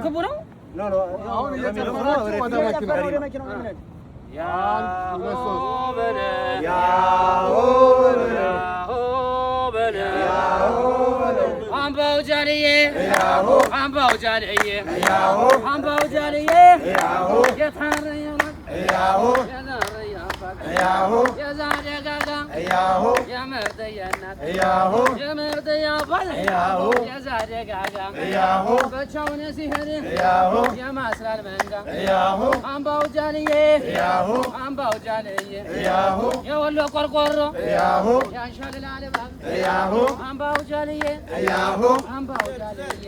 ክቡ ነው አሁን እየጨፈራችሁ ወደ መኪናው ያሆ በለ አምባው ጃልዬ አምባው ጃልዬ አምባው ጃልዬ የታረየና የዛሬ ጋጋ የመርጠየናት የመርጠያባል የዛሬ ጋጋ በቻውን ሲሄድ የማስራል መንጋ አምባው ጃልዬ አምባው ጃልዬ የወሎ ቆርቆሮ ያንሻልላል ባብ አምባው ጃልዬ አምባው ጃልዬ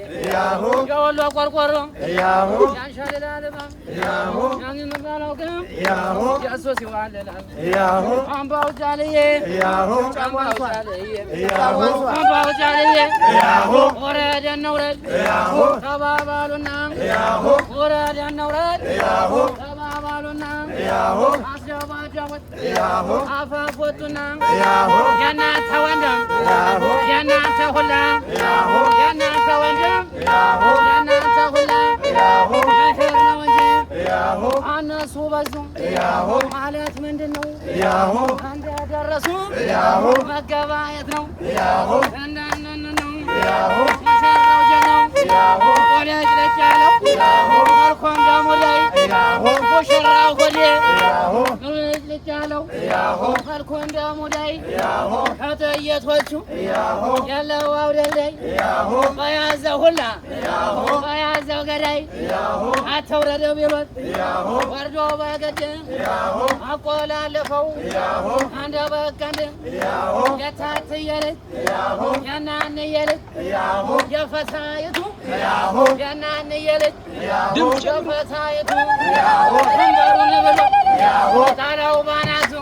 የወሎ ቆርቆሮ ያንሻልላል ባብ ያንን ባለው ግን ያሶ ሲዋለላል አምባው ጃልዬ አምባው ጃልዬ አምባው ጃልዬ ወረደ ነውረድ ተባባሉና ወረደ ነውረድ ተባባሉና አስደባጃወት አፋፎቱና የናንተ ወንድም የናንተ ሁላ የናንተ ወንድም የናንተ ሁላ መሄር ነው እንጂ አነሱ በዙ ማለት ምንድን ነው? እንደደረሱ መገባየት ነው። እንደነን ነው ሙሽራው ጀነው ወለጭለጭ ያለው መልኮም ደሙ ላይ ሙሽራው ሆዴ ወለጭለጭ ያለው መልኮም ደሙ ላይ ከጥይቶቹ ያለው አውደል ላይ በያዘው ሁላ በያዘው ገዳይ አተውረደው ቢሎት ወርዶ በገድ አቆላለፈው አንደ በቀንድ የታትየልት የናንየልት የፈሳይቱ የናንየልት የፈሳይቱ ድንበሩን ብሎ ጣራው ባናቱ